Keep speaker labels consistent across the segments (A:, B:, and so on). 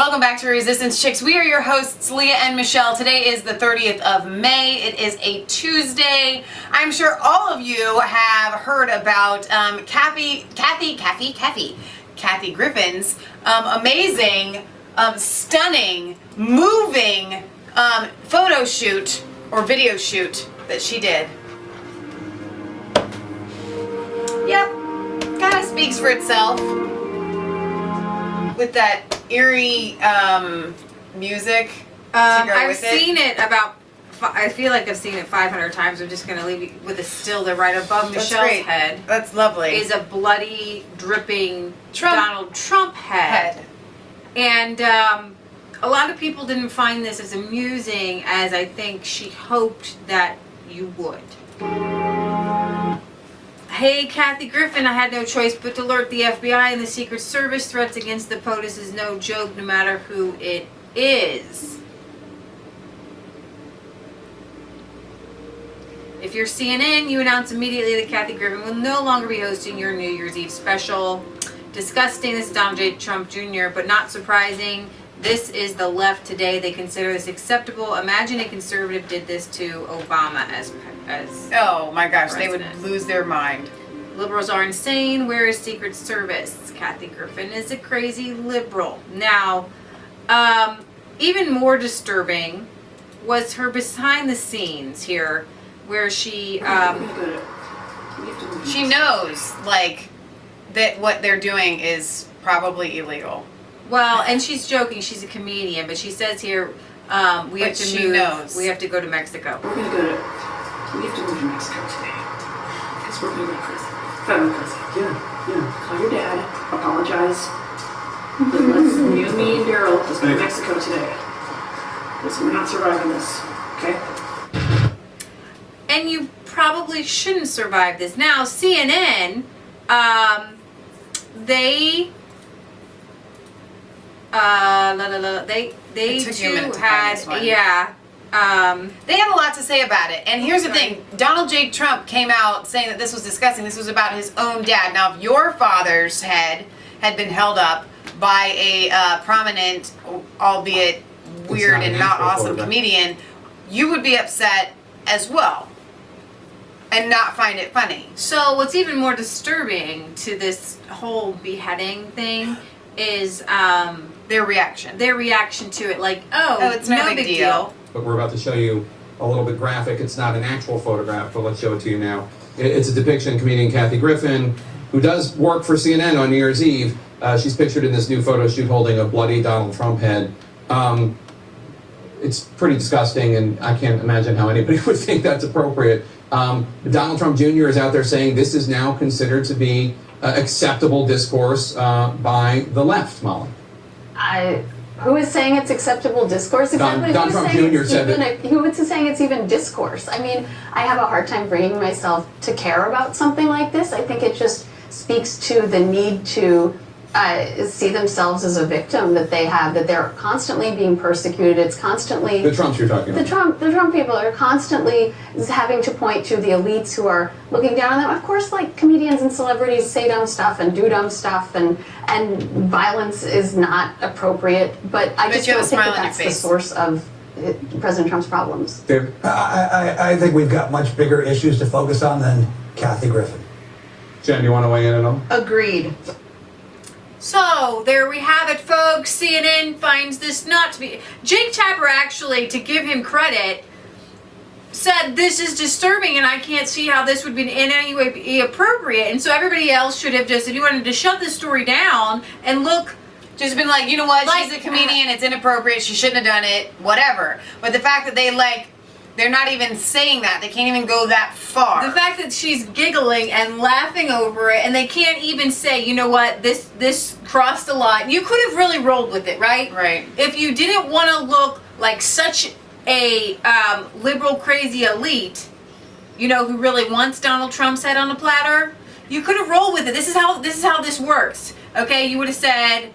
A: Welcome back to Resistance Chicks. We are your hosts, Leah and Michelle. Today is the 30th of May. It is a Tuesday. I'm sure all of you have heard about Kathy Griffin's amazing, stunning, moving photo shoot or video shoot that she did. Yep, kind of speaks for itself with that eerie music to go
B: I've
A: with it.
B: seen it about, I feel like I've seen it 500 times. I'm just going to leave you with a still there right above
A: That's
B: Michelle's
A: great.
B: head.
A: That's lovely.
B: Is a bloody, dripping Donald Trump head. And a lot of people didn't find this as amusing as I think she hoped that you would. Hey, Kathy Griffin, I had no choice but to alert the FBI and the Secret Service. Threats against the POTUS is no joke, no matter who it is. If you're CNN, you announce immediately that Kathy Griffin will no longer be hosting your New Year's Eve special. Disgusting, this is Donald J. Trump Jr., but not surprising. This is the left today. They consider this acceptable. Imagine a conservative did this to Obama as
A: oh my gosh,
B: president.
A: They would lose their mind.
B: Liberals are insane. Where is Secret Service? Kathy Griffin is a crazy liberal. Now, even more disturbing was her behind the scenes here, where she
A: knows, like, that what they're doing is probably illegal.
B: well, and she's joking. She's a comedian, but she says here we have to
A: she
B: move.
A: knows.
B: We have to go to Mexico.
C: We have to move to Mexico today. Because we're going to go to prison. Federal prison. Yeah. Call your dad. Apologize. But let's, you, me, and Daryl, let's go to Mexico today. Listen, we're not surviving this. Okay?
B: And you probably shouldn't survive this. Now, CNN, they
A: It took you a minute
B: too
A: to find this
B: had,
A: one.
B: yeah.
A: They had a lot to say about it. And here's the thing. Donald J. Trump came out saying that this was disgusting. This was about his own dad. Now, if your father's head had been held up by a prominent, albeit weird
D: not
A: and
D: an
A: not
D: actual
A: awesome
D: photograph.
A: comedian, you would be upset as well and not find it funny.
B: So what's even more disturbing to this whole beheading thing is
A: Their reaction.
B: their reaction to it. Like,
A: it's no big deal.
D: But we're about to show you a little bit graphic. It's not an actual photograph, but let's show it to you now. It's a depiction of comedian Kathy Griffin, who does work for CNN on New Year's Eve. She's pictured in this new photo shoot holding a bloody Donald Trump head. It's pretty disgusting, and I can't imagine how anybody would think that's appropriate. Donald Trump Jr. is out there saying this is now considered to be acceptable discourse by the left, Molly.
E: Who is saying it's acceptable discourse? Exactly.
D: Don Trump Jr. said that.
E: Who is saying it's even discourse? I mean, I have a hard time bringing myself to care about something like this. I think it just speaks to the need to see themselves as a victim that they have, that they're constantly being persecuted. It's constantly
D: The Trumps you're talking about.
E: the Trump people are constantly having to point to the elites who are looking down on them. Of course, like comedians and celebrities say dumb stuff and do dumb stuff, and violence is not appropriate. But I just
A: you have
E: don't
A: a
E: think
A: smile on your
E: that's the
A: face.
E: source of President Trump's problems.
D: Dave?
F: I think we've got much bigger issues to focus on than Kathy Griffin.
D: Jen, do you want to weigh in at all?
E: Agreed.
B: So, there we have it, folks. CNN finds this not to be... Jake Tapper actually, to give him credit, said this is disturbing and I can't see how this would be in any way be appropriate. And so everybody else should have just, if you wanted to shut this story down and look...
A: Just been like, you know what,
B: Like-
A: she's a comedian, it's inappropriate, she shouldn't have done it, whatever. But the fact that they're not even saying that, they can't even go that far.
B: The fact that she's giggling and laughing over it, and they can't even say, you know what, this crossed the line. You could have really rolled with it, right?
A: Right.
B: If you didn't want to look like such a liberal, crazy elite, you know, who really wants Donald Trump's head on a platter, you could have rolled with it. This is how this works. Okay, you would have said,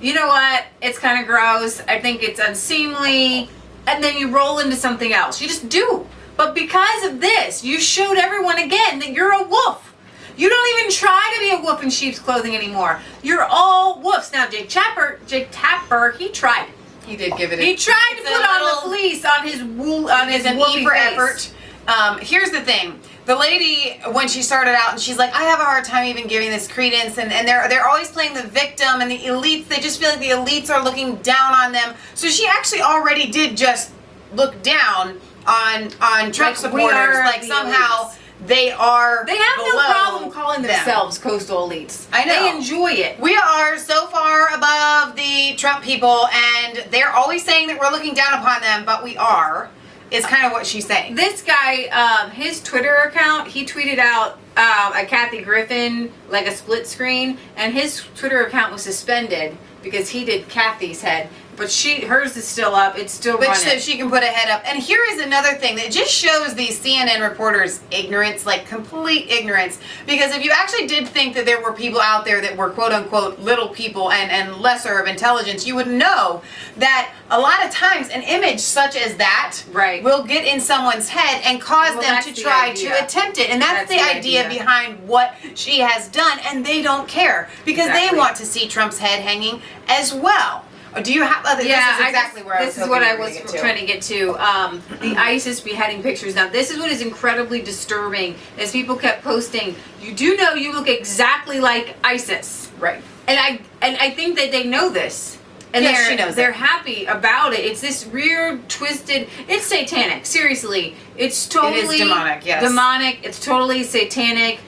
B: you know what, it's kind of gross. I think it's unseemly. And then you roll into something else. You just do. But because of this, you showed everyone again that you're a wolf. You don't even try to be a wolf in sheep's clothing anymore. You're all wolves. Now, Jake Tapper, he tried.
A: He did give it.
B: He tried to
A: it's
B: put
A: a
B: on
A: little-
B: the fleece on his wool, on his
A: It's an
B: wolfy
A: E for
B: face.
A: effort. Here's the thing. The lady, when she started out, and she's like, I have a hard time even giving this credence, and they're always playing the victim, and the elites, they just feel like the elites are looking down on them. So she actually already did just look down on Trump
B: Like, we
A: supporters,
B: are
A: like
B: the
A: somehow
B: elites.
A: they are
B: They have no
A: below
B: problem calling
A: them.
B: themselves coastal elites.
A: I know.
B: They enjoy it.
A: We are so far above the Trump people, and they're always saying that we're looking down upon them, but we are, is kind of what she's saying.
B: This guy, his Twitter account, he tweeted out a Kathy Griffin, like a split screen, and his Twitter account was suspended because he did Kathy's head. But hers is still up. It's still
A: Which
B: running.
A: so she can put a head up. And here is another thing that just shows these CNN reporters' ignorance, like complete ignorance. Because if you actually did think that there were people out there that were quote unquote little people and lesser of intelligence, you would know that a lot of times an image such as that
B: Right.
A: will get in someone's head and cause
B: Well,
A: them
B: that's
A: to
B: the
A: try
B: idea.
A: to attempt it. And that's the idea behind what she has done. And they don't care because they
B: Exactly.
A: want to see Trump's head hanging as well. Or do you have other?
B: Yeah,
A: this is exactly where I was
B: this is what
A: hoping
B: I
A: you were
B: was
A: gonna get to.
B: trying to get to. The ISIS beheading pictures. Now, this is what is incredibly disturbing. As people kept posting, you do know you look exactly like ISIS,
A: Right.
B: and I think that they know this, and
A: Yes, she knows
B: they're
A: it.
B: happy about it. It's this weird, twisted. It's satanic. Seriously, it's totally
A: demonic, yes.
B: demonic. It's totally satanic.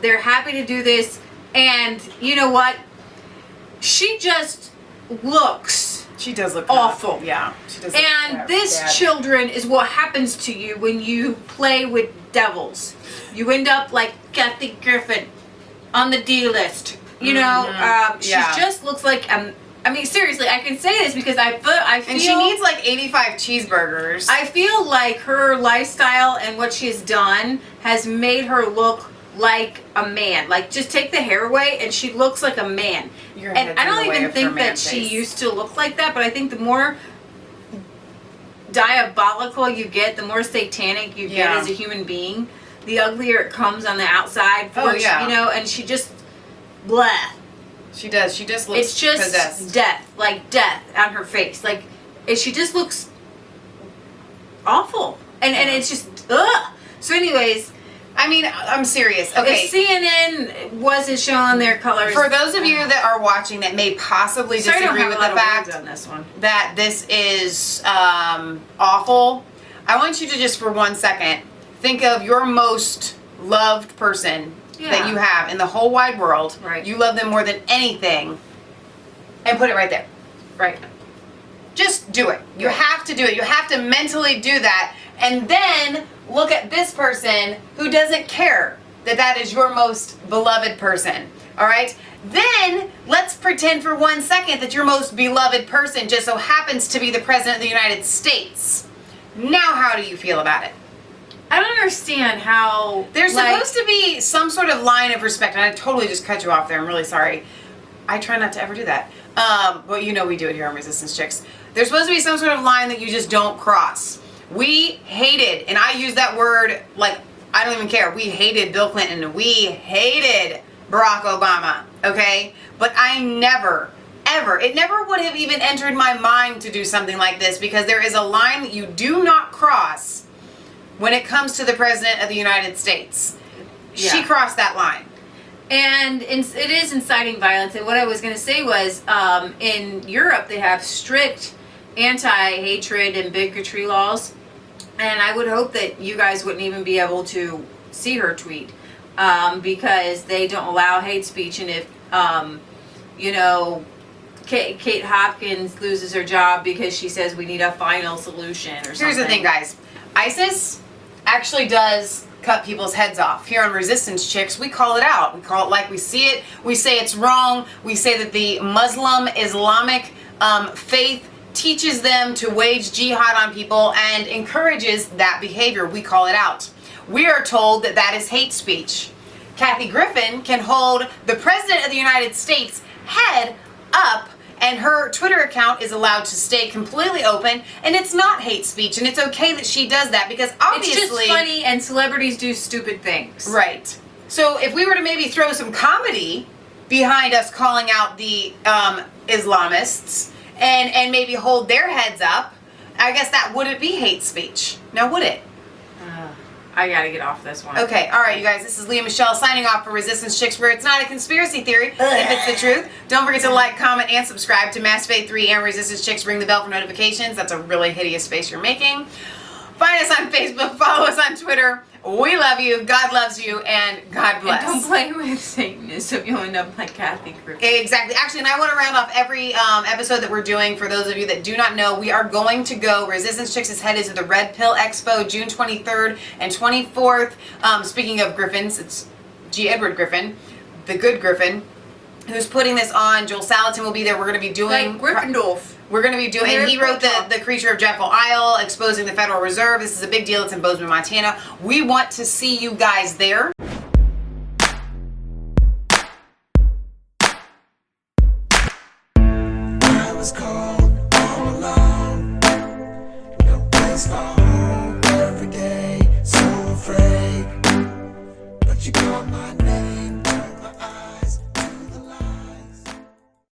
B: They're happy to do this, and you know what? She just looks
A: She does look
B: awful.
A: Yeah, she does. Look
B: and this
A: bad.
B: children is what happens to you when you play with devils. You end up like Kathy Griffin on the D list. You know, she
A: Yeah.
B: just looks like I mean, seriously, I can say this because I feel
A: And she needs like 85 cheeseburgers.
B: I feel like her lifestyle and what she has done has made her look like a man. Like, just take the hair away and she looks like a man.
A: Your
B: And
A: head's
B: I
A: in
B: don't
A: the way
B: even
A: of her
B: think
A: man
B: that she
A: face.
B: used to look like that, but I think the more diabolical you get, the more satanic you get
A: Yeah.
B: as a human being, the uglier it comes on the outside.
A: Oh, yeah.
B: You know, and she just, blah.
A: She does. She just looks
B: It's just
A: possessed.
B: death, like death on her face. Like, she just looks awful. And it's just, ugh. So anyways,
A: I mean, I'm serious. Okay.
B: if CNN wasn't showing their colors.
A: For those of you that are watching that may possibly
B: Sorry, I don't
A: disagree
B: have
A: with
B: a lot
A: the
B: of
A: fact
B: words on this one.
A: that this is awful, I want you to just for 1 second think of your most loved person that you have in the whole wide world.
B: Right.
A: You love them more than anything, and put it right there.
B: Right.
A: Just do it. You have to do it. You have to mentally do that. And then look at this person who doesn't care that that is your most beloved person. All right? Then let's pretend for 1 second that your most beloved person just so happens to be the President of the United States. Now how do you feel about it?
B: I don't understand how
A: There's
B: like,
A: supposed to be some sort of line of respect, and I totally just cut you off there. I'm really sorry. I try not to ever do that. But you know we do it here on Resistance Chicks. There's supposed to be some sort of line that you just don't cross. We hated, and I use that word like I don't even care. We hated Bill Clinton. We hated Barack Obama, okay? But I never, ever, it never would have even entered my mind to do something like this because there is a line that you do not cross when it comes to the President of the United States.
B: Yeah.
A: She crossed that line.
B: And it is inciting violence. And what I was going to say was, in Europe they have strict anti-hatred and bigotry laws, and I would hope that you guys wouldn't even be able to see her tweet because they don't allow hate speech. And if you know, Kate Hopkins loses her job because she says we need a final solution or something.
A: Here's the thing, guys. ISIS actually does cut people's heads off. Here on Resistance Chicks, we call it out. We call it like we see it. We say it's wrong. We say that the Muslim Islamic faith teaches them to wage jihad on people and encourages that behavior. We call it out. We are told that that is hate speech. Kathy Griffin can hold the President of the United States head up, and her Twitter account is allowed to stay completely open, and it's not hate speech, and it's okay that she does that because obviously
B: it's just funny, and celebrities do stupid things.
A: right. So if we were to maybe throw some comedy behind us calling out the Islamists and maybe hold their heads up, I guess that wouldn't be hate speech. Now, would it?
B: I gotta get off this one.
A: Okay, all right, you guys. This is Leah Michelle signing off for Resistance Chicks, where it's not a conspiracy theory if it's the truth. Don't forget to like, comment, and subscribe to Mass Faith 3 and Resistance Chicks. Ring the bell for notifications. That's a really hideous face you're making. Find us on Facebook. Follow us on Twitter. We love you. God loves you, and God bless.
B: And don't play with Satanists, so you'll end up like Kathy Griffin.
A: Exactly. Actually, and I want to round off every episode that we're doing. For those of you that do not know, we are going to go. Resistance Chicks is headed to the Red Pill Expo June 23rd and 24th. Speaking of Griffins, it's G. Edward Griffin, the good Griffin, who's putting this on. Joel Salatin will be there. We're going to be doing...
B: Like Gryffindor.
A: We're going to be doing, and he wrote the Creature of Jekyll Isle, exposing the Federal Reserve. This is a big deal. It's in Bozeman, Montana. We want to see you guys there.
G: I was cold all alone, no place for home every day, so afraid, but you called my name.